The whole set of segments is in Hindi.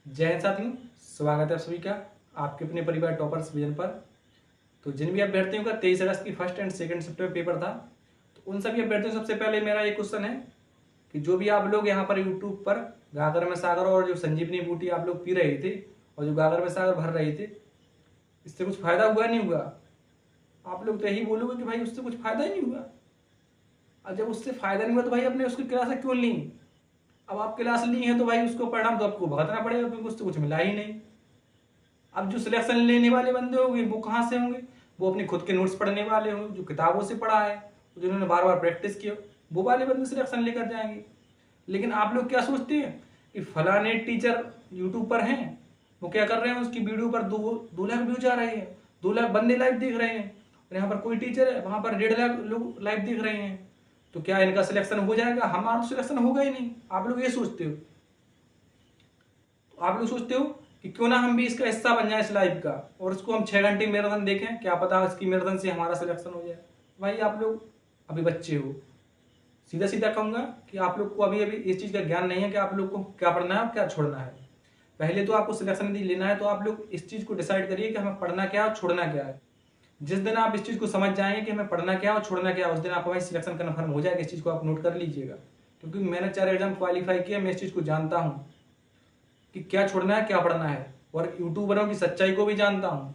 जय हिंद साथियों, स्वागत है आप सभी का आपके अपने परिवार टॉपर्स विजन पर। तो जिन भी अभ्यर्थियों का 23 अगस्त की फर्स्ट एंड सेकंड शिफ्ट में पेपर था, तो उन सभी अभ्यर्थियों से सबसे पहले मेरा एक क्वेश्चन है कि जो भी आप लोग यहाँ पर यूट्यूब पर गागर में सागर और जो संजीवनी बूटी आप लोग पी रहे थे और जो गागर में सागर भर रहे थे, इससे कुछ फायदा हुआ नहीं हुआ? आप लोग तो यही बोलोगे कि भाई उससे कुछ फायदा ही नहीं हुआ। और जब उससे फायदा नहीं हुआ तो भाई अपने उसकी क्लास क्यों ली? अब आप क्लास ली है तो भाई उसको परिणाम तो आपको भुगतना पड़ेगा, क्योंकि उससे कुछ मिला ही नहीं। अब जो सिलेक्शन लेने वाले बंदे होंगे वो कहाँ से होंगे? वो अपने खुद के नोट्स पढ़ने वाले होंगे, जो किताबों से पढ़ा है, जिन्होंने बार बार प्रैक्टिस किया, वो वाले बंदे सिलेक्शन लेकर जाएंगे। लेकिन आप लोग क्या सोचते हैं कि फलाने टीचर यूट्यूब पर हैं, वो क्या कर रहे हैं, उसकी वीडियो पर 2 लाख व्यूज आ रहे हैं, 2 लाख बंदे लाइव देख रहे हैं, और यहाँ पर कोई टीचर है वहां पर 1.5 लाख लोग लाइव देख रहे हैं, तो क्या इनका सिलेक्शन हो जाएगा? हमारा तो सिलेक्शन होगा ही नहीं। आप लोग ये सोचते हो। तो आप लोग सोचते हो कि क्यों ना हम भी इसका हिस्सा बन जाए इस लाइव का, और उसको हम 6 घंटे मैराथन देखें, क्या पता इसकी मैराथन से हमारा सिलेक्शन हो जाए। भाई आप लोग अभी बच्चे हो, सीधा सीधा कहूंगा कि आप लोग को अभी अभी इस चीज़ का ज्ञान नहीं है कि आप लोग को क्या पढ़ना है और क्या छोड़ना है। पहले तो आपको सिलेक्शन यदि लेना है तो आप लोग इस चीज़ को डिसाइड करिए कि हमें पढ़ना क्या है और छोड़ना क्या है। जिस दिन आप इस चीज़ को समझ जाएंगे कि हमें पढ़ना क्या है और छोड़ना क्या है, उस दिन आपका भाई सिलेक्शन कन्फर्म हो जाएगा। इस चीज़ को आप नोट कर लीजिएगा, क्योंकि मैंने 4 एग्जाम क्वालिफाई किया, मैं इस चीज़ को जानता हूँ कि क्या छोड़ना है क्या पढ़ना है, और यूट्यूबरों की सच्चाई को भी जानता हूँ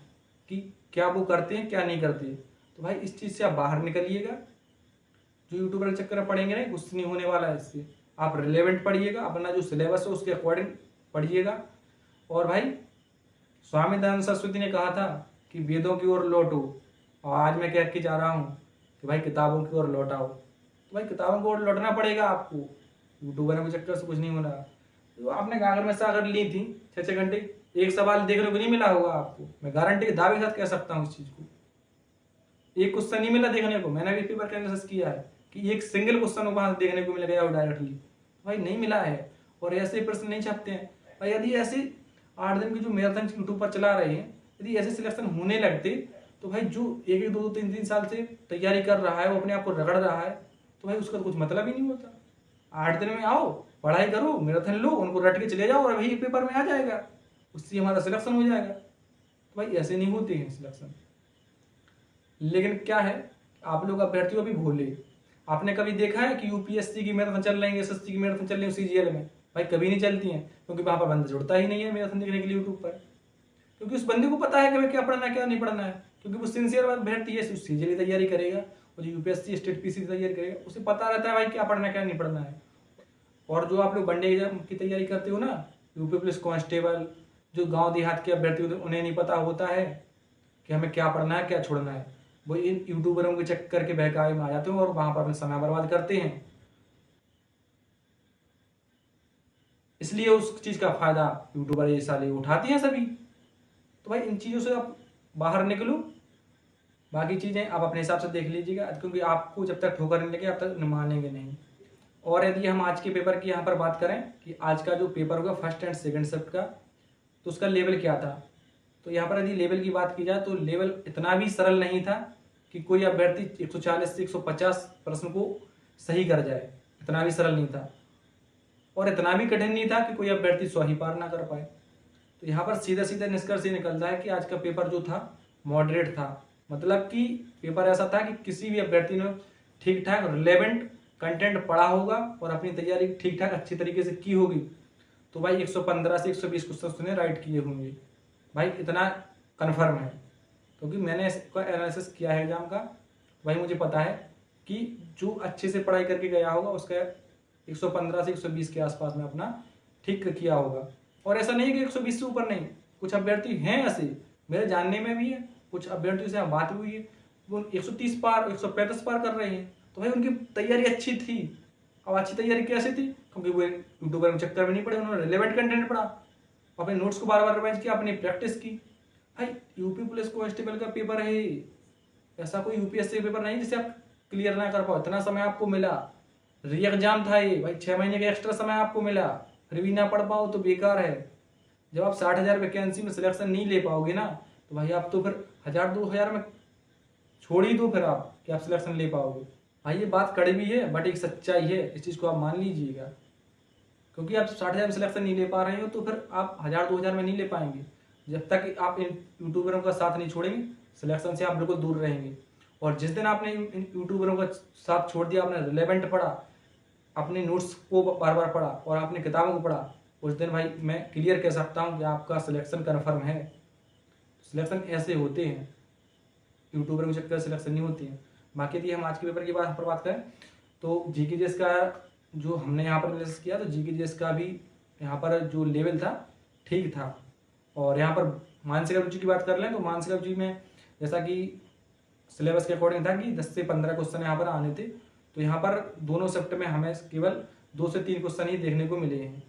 कि क्या वो करते हैं क्या नहीं करते। तो भाई इस चीज़ से आप बाहर निकलिएगा। जो यूट्यूबर के चक्कर में पढ़ेंगे नहीं, कुछ नहीं होने वाला है इससे। आप रिलेवेंट पढ़िएगा, अपना जो सिलेबस है उसके अकॉर्डिंग पढ़िएगा। और भाई स्वामी दयानंद सरस्वती ने कहा था कि वेदों की ओर लौटो, और आज मैं कह के जा रहा हूँ कि भाई किताबों की ओर लौट आओ। तो भाई किताबों की ओर लौटना पड़ेगा आपको, यूट्यूबर के चक्कर से कुछ नहीं होना। तो आपने गागर में सागर ली थी 6-6 घंटे, एक सवाल देखने को नहीं मिला होगा आपको। मैं गारंटी के दावे के साथ कह सकता हूँ इस चीज को। एक क्वेश्चन नहीं मिला देखने को, मैंने भी पेपर का एनालिसिस किया है कि एक सिंगल क्वेश्चन वहां देखने को मिल गया हो डायरेक्टली, भाई नहीं मिला है। और ऐसे प्रश्न नहीं छपते हैं भाई। यदि ऐसे 8 दिन की जो मैराथन यूट्यूब पर चला रहे हैं, यदि ऐसे सिलेक्शन होने लगते तो भाई जो 1-1, 2-2, 3-3 साल से तैयारी कर रहा है, वो अपने आप को रगड़ रहा है, तो भाई उसका तो कुछ मतलब ही नहीं होता। 8 दिन में आओ, पढ़ाई करो, मैराथन लो, उनको रट के चले जाओ और वही पेपर में आ जाएगा, उससे हमारा सिलेक्शन हो जाएगा। तो भाई ऐसे नहीं होते हैं सिलेक्शन। लेकिन क्या है, आप लोग अभ्यर्थियों भी भोले। आपने कभी देखा है कि यूपीएससी की मैराथन चल रही है, एसएससी की मैराथन चल रही है सीजीएल में? भाई कभी नहीं चलती हैं, क्योंकि वहां पर बंदा जुड़ता ही नहीं है मैराथन देखने के लिए यूट्यूब पर। क्योंकि उस बंदे को पता है कि हमें क्या पढ़ना है क्या नहीं पढ़ना है, क्योंकि वो सिंसियर अभ्यर्थी है, सीजीएल की तैयारी करेगा और जो यूपीएससी स्टेट पीसी की तैयारी करेगा, उसे पता रहता है भाई क्या पढ़ना है क्या नहीं पढ़ना है। और जो आप लोग वनडे एग्जाम की तैयारी करते हो ना, यूपी पुलिस कांस्टेबल, जो गांव देहात के अभ्यर्थी होते हैं, उन्हें नहीं पता होता है कि हमें क्या पढ़ना है क्या छोड़ना है। वो इन यूट्यूबरों के चक्कर के बहकावे में आ जाते हैं और वहां पर अपना समय बर्बाद करते हैं। इसलिए उस चीज का फायदा यूट्यूबर ये साले उठाते हैं सभी। तो भाई इन चीजों से आप बाहर निकलो, बाकी चीजें आप अपने हिसाब से देख लीजिएगा, क्योंकि आपको जब तक ठोकर नहीं लगे अब तक मानेंगे नहीं। और यदि हम आज के पेपर की यहाँ पर बात करें कि आज का जो पेपर होगा फर्स्ट एंड सेकंड शिफ्ट का, तो उसका लेवल क्या था, तो यहाँ पर यदि लेवल की बात की जाए तो लेवल इतना भी सरल नहीं था कि कोई अभ्यर्थी 140 से 150 प्रश्न को सही कर जाए, इतना भी सरल नहीं था। और इतना भी कठिन नहीं था कि कोई अभ्यर्थी 100 ही पार ना कर पाए। तो यहाँ पर सीधा सीधा निष्कर्ष ये निकलता है कि आज का पेपर जो था मॉडरेट था। मतलब कि पेपर ऐसा था कि किसी भी अभ्यर्थी ने ठीक ठाक रिलेवेंट कंटेंट पढ़ा होगा और अपनी तैयारी ठीक ठाक अच्छी तरीके से की होगी, तो भाई 115 से 120 क्वेश्चन उसने राइट किए होंगे। भाई इतना कन्फर्म है, क्योंकि मैंने इसका एनालिसिस किया है एग्जाम का। भाई मुझे पता है कि जो अच्छे से पढ़ाई करके गया होगा उसका 115 से 120 के आसपास में अपना ठीक किया होगा। और ऐसा नहीं कि 120 से ऊपर नहीं, कुछ अभ्यर्थी हैं ऐसे, मेरे जानने में भी है, कुछ अभ्यर्थियों से बात हुई है, वो 130 पार 135 पार कर रहे हैं। तो भाई उनकी तैयारी अच्छी थी। अब अच्छी तैयारी कैसे थी? क्योंकि वो यूट्यूबर में चक्कर में नहीं पड़े, उन्होंने रिलेवेंट कंटेंट पढ़ा, अपने नोट्स को बार बार रिवाइज किया, अपनी प्रैक्टिस की। भाई यूपी पुलिस कांस्टेबल का पेपर है, ऐसा कोई यूपीएससी पेपर नहीं जिसे आप क्लियर ना कर पाओ। इतना समय आपको मिला, री एग्जाम था ये भाई, 6 महीने का एक्स्ट्रा समय आपको मिला, फिर भी ना पढ़ पाओ तो बेकार है। जब आप 60,000 वैकेंसी में सिलेक्शन नहीं ले पाओगे ना, तो भाई आप तो फिर 1,000-2,000 में छोड़ ही दो फिर आप कि आप सिलेक्शन ले पाओगे। भाई ये बात कड़वी है बट एक सच्चाई है, इस चीज़ को आप मान लीजिएगा। क्योंकि आप 60,000 में सिलेक्शन नहीं ले पा रहे हो तो फिर आप 1,000-2,000 में नहीं ले पाएंगे। जब तक आप इन यूट्यूबरों का साथ नहीं छोड़ेंगे, सिलेक्शन से आप बिल्कुल दूर रहेंगे। और जिस दिन आपने इन यूट्यूबरों का साथ छोड़ दिया, आपने रिलेवेंट पढ़ा, अपने नोट्स को बार बार पढ़ा और आपने किताबों को पढ़ा, उस दिन भाई मैं क्लियर कह सकता हूँ कि आपका सिलेक्शन कन्फर्म है। सिलेक्शन ऐसे होते हैं, यूट्यूबर के चक्कर सिलेक्शन नहीं होती है। बाकी यदि हम आज के पेपर की बात करें तो जीके जीएस का जो हमने यहाँ पर एनालिसिस किया, तो जीके जीएस का भी यहाँ पर जो लेवल था ठीक था। और यहाँ पर मानसिक अभिरुचि की बात कर लें तो मानसिक अभिरुचि में जैसा कि सिलेबस के अकॉर्डिंग था कि 10 से 15 क्वेश्चन यहाँ पर आने थे, तो यहाँ पर दोनों शिफ्ट में हमें केवल 2 से 3 क्वेश्चन ही देखने को मिले हैं।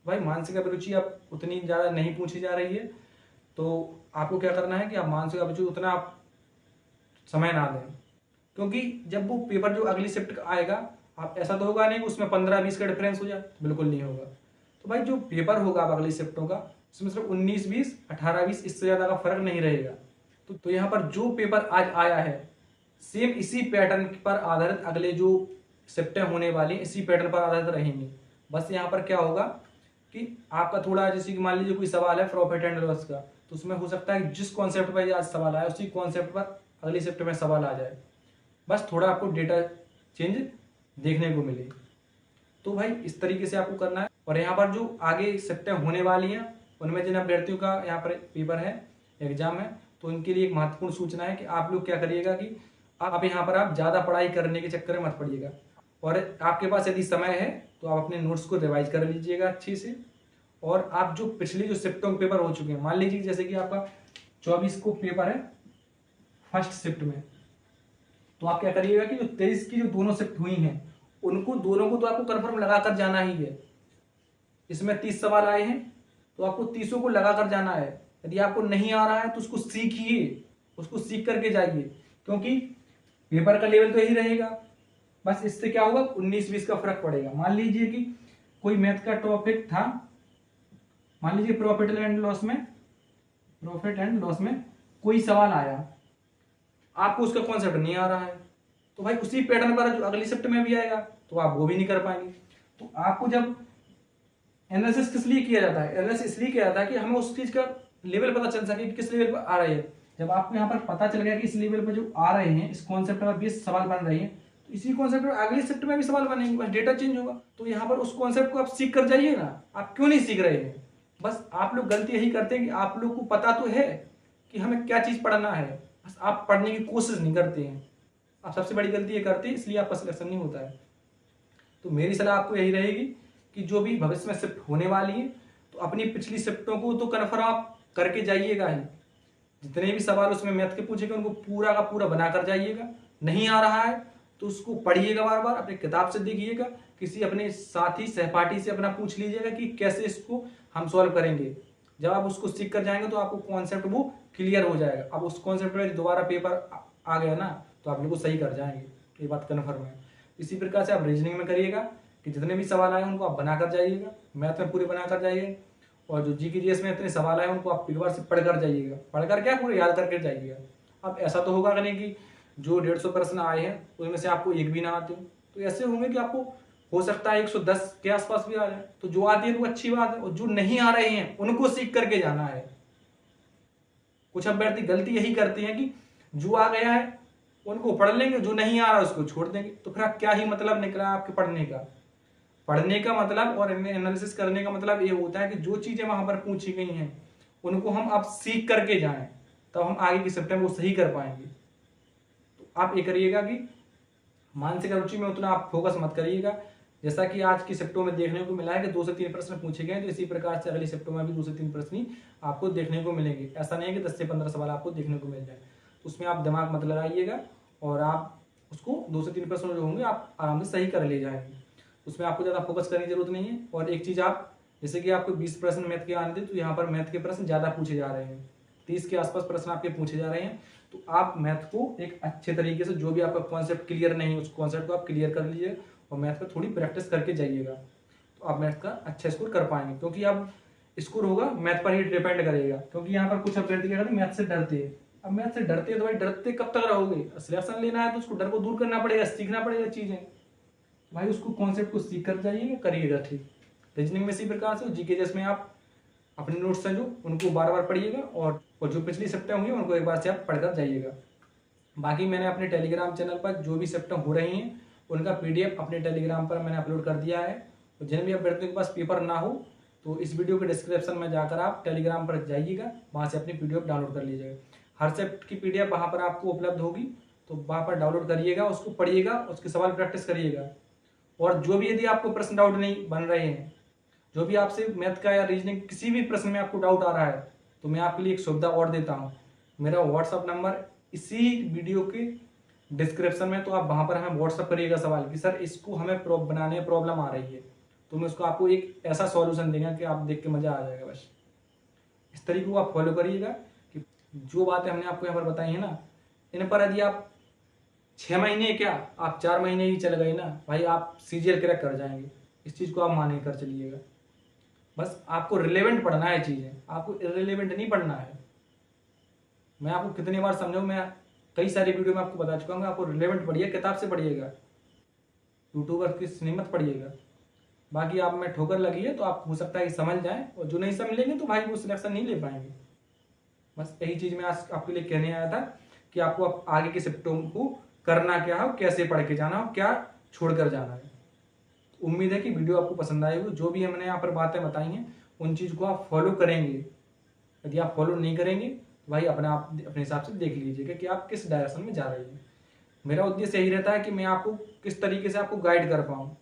भाई मानसिक अभिरुचि अब उतनी ज़्यादा नहीं पूछी जा रही है, तो आपको क्या करना है कि आप मानसिक अभिरुचि उतना आप समय ना दें, क्योंकि जब वो पेपर जो अगली शिफ्ट का आएगा, आप ऐसा तो होगा नहीं कि उसमें 15-20 का डिफरेंस हो जाए, बिल्कुल नहीं होगा। तो भाई जो पेपर होगा अब अगली शिफ्टों का, उसमें सिर्फ 19-20, 18-20 इससे ज़्यादा का फर्क नहीं रहेगा। तो यहाँ पर जो पेपर आज आया है सेम इसी पैटर्न पर आधारित अगले जो शिफ्टें होने वाली इसी पैटर्न पर आधारित रहेंगी। बस यहाँ पर क्या होगा कि आपका थोड़ा, जैसे कि मान लीजिए कोई सवाल है प्रॉफिट एंड लॉस का, तो उसमें हो सकता है कि जिस कॉन्सेप्ट पर आज सवाल आया उसी कॉन्सेप्ट पर अगली शिफ्ट में सवाल आ जाए, बस थोड़ा आपको डेटा चेंज देखने को मिले। तो भाई इस तरीके से आपको करना है। और यहाँ पर जो आगे शिफ्टें होने वाली हैं उनमें जिन अभ्यर्थियों का यहाँ पर पेपर है, एग्जाम है, तो उनके लिए एक महत्वपूर्ण सूचना है कि आप लोग क्या करिएगा कि आप यहाँ पर आप ज़्यादा पढ़ाई करने के चक्कर में मत पड़िएगा। और आपके पास यदि समय है तो आप अपने नोट्स को रिवाइज कर लीजिएगा अच्छे से। और आप जो पिछली जो शिफ्टों के पेपर हो चुके हैं, मान लीजिए जैसे कि आपका 24 को पेपर है फर्स्ट शिफ्ट में, तो आप क्या करिएगा कि जो 23 की जो दोनों शिफ्ट हुई हैं उनको दोनों को तो आपको कन्फर्म लगा कर जाना ही है। इसमें 30 सवाल आए हैं तो आपको 30 को लगा कर जाना है। यदि आपको नहीं आ रहा है तो उसको सीखिए, उसको सीख करके जाइए, क्योंकि पेपर का लेवल तो यही रहेगा। बस इससे क्या होगा, 19-20 का फर्क पड़ेगा। मान लीजिए कि कोई मैथ का टॉपिक था, मान लीजिए प्रॉफिट एंड लॉस में कोई सवाल आया, आपको उसका कॉन्सेप्ट नहीं आ रहा है, तो भाई उसी पैटर्न पर जो अगली शिफ्ट में भी आएगा तो आप वो भी नहीं कर पाएंगे। तो आपको जब एनालिसिस किस लिए किया जाता है, एनालिसिस इसलिए किया जाता है कि हमें उस चीज का लेवल पता चल सके कि किस लेवल पर आ रही है। जब आपको यहाँ पर पता चल गया कि इस लेवल पर जो आ रहे हैं, इस कॉन्सेप्ट में 20 सवाल बन रहे हैं, तो इसी कॉन्सेप्ट में अगली शिफ्ट में भी सवाल बनेंगे, बस डेटा चेंज होगा। तो यहाँ पर उस कॉन्सेप्ट को आप सीख कर जाइए ना। आप क्यों नहीं सीख रहे हैं? बस आप लोग गलती यही करते हैं कि आप लोग को पता तो है कि हमें क्या चीज पढ़ना है, बस आप पढ़ने की कोशिश नहीं करते हैं। आप सबसे बड़ी गलती ये करते हैं, इसलिए आपका सिलेक्शन नहीं होता है। तो मेरी सलाह आपको यही रहेगी कि जो भी भविष्य में शिफ्ट होने वाली है, तो अपनी पिछली शिफ्टों को तो कन्फर्म आप करके जाइएगा ही। जितने भी सवाल उसमें मैथ के पूछेंगे उनको पूरा का पूरा बनाकर जाइएगा। नहीं आ रहा है तो उसको पढ़िएगा, बार बार अपनी किताब से देखिएगा, किसी अपने साथी सहपाठी से अपना पूछ लीजिएगा कि कैसे इसको हम सॉल्व करेंगे। जब आप उसको सीख कर जाएंगे तो आपको कॉन्सेप्ट वो क्लियर हो जाएगा। अब उस कॉन्सेप्ट में दोबारा पेपर आ गया ना तो आप बिल्कुल सही कर जाएंगे, ये बात कन्फर्म है। इसी प्रकार से आप रीजनिंग में करिएगा कि जितने भी सवाल आए उनको आप बनाकर जाइएगा, मैथ में पूरे बनाकर जाइए। और जो जीके जीएस में इतने सवाल आए उनको आप एक बार से पढ़कर जाइएगा, पढ़कर क्या पूरे याद करके जाइएगा। अब ऐसा तो होगा नहीं कि जो 150 प्रश्न आए हैं उसमें से आपको एक भी ना आते हो, तो ऐसे होंगे कि आपको हो सकता है 110 के आसपास भी आ जाए। तो जो आती है तो अच्छी बात है, और जो नहीं आ रहे हैं उनको सीख करके जाना है। कुछ अभ्यर्थी गलती यही करते हैं कि जो आ गया है उनको पढ़ लेंगे, जो नहीं आ रहा उसको छोड़ देंगे। तो फिर क्या ही मतलब निकला आपके पढ़ने का। पढ़ने का मतलब और एनालिसिस करने का मतलब ये होता है कि जो चीजें वहां पर पूछी गई हैं उनको हम अब सीख करके जाएं, तब हम आगे की शिफ्ट में वो सही कर पाएंगे। तो आप ये करिएगा कि मानसिक रुचि में उतना आप फोकस मत करिएगा। जैसा कि आज की शिफ्टों में देखने को मिला है कि 2 से 3 प्रश्न पूछे गए, तो इसी प्रकार से अगली शिफ्टों में भी 2 से 3 प्रश्न ही आपको देखने को मिलेंगे। ऐसा नहीं है कि 10 से 15 सवाल आपको देखने को मिल जाए। तो उसमें आप दिमाग मत लगाइएगा और आप उसको 2 से 3 प्रश्न जो होंगे आप आराम से सही कर ले जाएंगे। उसमें आपको ज़्यादा फोकस करने की जरूरत नहीं है। और एक चीज़, आप जैसे कि आपको 20 प्रश्न मैथ के आने थे, तो यहाँ पर मैथ के प्रश्न ज़्यादा पूछे जा रहे हैं, 30 के आसपास प्रश्न आपके पूछे जा रहे हैं। तो आप मैथ को एक अच्छे तरीके से, जो भी आपका कॉन्सेप्ट क्लियर नहीं है उस कॉन्सेप्ट को आप क्लियर कर लीजिए और मैथ पर थोड़ी प्रैक्टिस करके जाइएगा, तो आप मैथ का अच्छा स्कोर कर पाएंगे। क्योंकि अब स्कोर होगा मैथ पर ही डिपेंड करेगा। क्योंकि यहाँ पर कुछ अभ्यर्थी क्या करते हैं, मैथ से डरते हैं। अब मैथ से डरते हैं तो भाई डरते कब तक रहोगे? सिलेक्शन लेना है तो उसको डर को दूर करना पड़ेगा, सीखना पड़ेगा चीजें। भाई उसको कॉन्सेप्ट को सीख कर जाइएगा, करिएगा ठीक। रीजनिंग में इसी प्रकार से, जीके जिसमें आप अपने नोट्स हैं जो उनको बार बार पढ़िएगा और जो पिछली शिफ्टें होंगी उनको एक बार से आप पढ़कर जाइएगा। बाकी मैंने अपने टेलीग्राम चैनल पर जो भी शिफ्टें हो रही हैं उनका PDF अपने टेलीग्राम पर मैंने अपलोड कर दिया है। तो जिन भी अभ्यर्थियों के पास पेपर ना हो तो इस वीडियो के डिस्क्रिप्शन में जाकर आप टेलीग्राम पर जाइएगा, वहाँ से अपनी PDF डाउनलोड कर लीजिएगा। हर शिफ्ट की PDF वहाँ पर आपको उपलब्ध होगी, तो वहाँ पर डाउनलोड करिएगा, उसको पढ़िएगा, उसके सवाल प्रैक्टिस करिएगा। और जो भी यदि आपको प्रश्न डाउट नहीं बन रहे हैं, जो भी आपसे मैथ का या रीजनिंग किसी भी प्रश्न में आपको डाउट आ रहा है, तो मैं आपके लिए एक सुविधा और देता हूँ। मेरा व्हाट्सअप नंबर इसी वीडियो के डिस्क्रिप्शन में, तो आप वहाँ पर हमें व्हाट्सअप करिएगा सवाल कि सर इसको हमें बनाने में प्रॉब्लम आ रही है, तो मैं उसको आपको एक ऐसा सॉल्यूशन देगा कि आप देख के मज़ा आ जाएगा। बस इस तरीके को आप फॉलो करिएगा कि जो बातें हमने आपको यहाँ पर बताई है ना, इन पर यदि आप 6 महीने क्या आप 4 महीने ही चल गए ना भाई, आप CGL क्रैक कर जाएंगे। इस चीज़ को आप मान कर चलिएगा। बस आपको रिलेवेंट पढ़ना है चीज़ें, आपको इररिलेवेंट नहीं पढ़ना है। मैं आपको कितनी बार समझाऊँ, मैं कई सारी वीडियो में आपको बता चुका हूँ, आपको रिलेवेंट पढ़िए, किताब से पढ़िएगा, यूट्यूबर की से मत पढ़िएगा। बाकी आप में ठोकर लगी है तो आप हो सकता है कि समझ जाएं, और जो नहीं समझ लेंगे तो भाई वो सिलेक्शन नहीं ले पाएंगे। बस यही चीज़ मैं आज आपके लिए कहने आया था कि आपको आगे के शिफ्टों को करना क्या हो, कैसे पढ़ के जाना हो, क्या छोड़कर जाना है। उम्मीद है कि वीडियो आपको पसंद आई होगी। जो भी हमने यहाँ पर बातें बताई हैं उन चीज़ को आप फॉलो करेंगे। यदि आप फॉलो नहीं करेंगे तो भाई अपने हिसाब से देख लीजिएगा कि आप किस डायरेक्शन में जा रही हैं। मेरा उद्देश्य यही रहता है कि मैं आपको किस तरीके से आपको गाइड कर पाऊँ।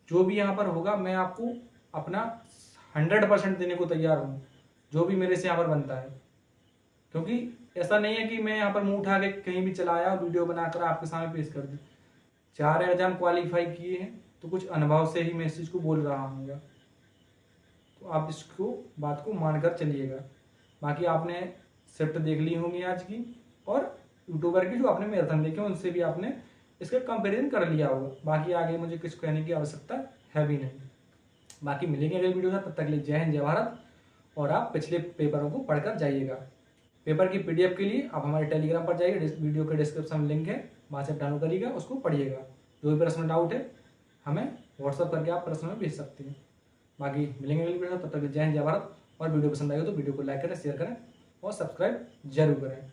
जो भी यहाँ पर होगा मैं आपको अपना 100% देने को तैयार हूँ, जो भी मेरे से यहाँ पर बनता है। क्योंकि ऐसा नहीं है कि मैं यहाँ पर मुंह उठा के कहीं भी चला आया और वीडियो बनाकर आपके सामने पेश कर दूँ। 4 एग्जाम क्वालिफाई किए हैं तो कुछ अनुभव से ही मैं इस चीज़ को बोल रहा हूँ। तो आप इसको बात को मानकर चलिएगा। बाकी आपने शिफ्ट देख ली होंगी आज की, और यूट्यूबर की जो आपने मैराथन देखे उनसे भी आपने इसका कंपेरिजन कर लिया होगा। बाकी आगे मुझे कुछ कहने की आवश्यकता है भी नहीं। बाकी मिलेंगे अगले वीडियो में, तब तक के लिए जय हिंद जय भारत। और आप पिछले पेपरों को पढ़कर जाइएगा। पेपर की PDF के लिए आप हमारे टेलीग्राम पर जाइए, वीडियो के डिस्क्रिप्शन में लिंक है, वहाँ से डाउनलोड करिएगा, उसको पढ़िएगा। जो भी प्रश्न डाउट है हमें व्हाट्सअप करके आप प्रश्न में भेज सकते हैं। बाकी मिलेंगे अगली वीडियो, तब तक जय हिंद जय भारत। और वीडियो पसंद आएगा तो वीडियो को लाइक करें, शेयर करें और सब्सक्राइब जरूर करें।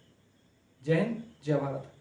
जय हिंद जय भारत।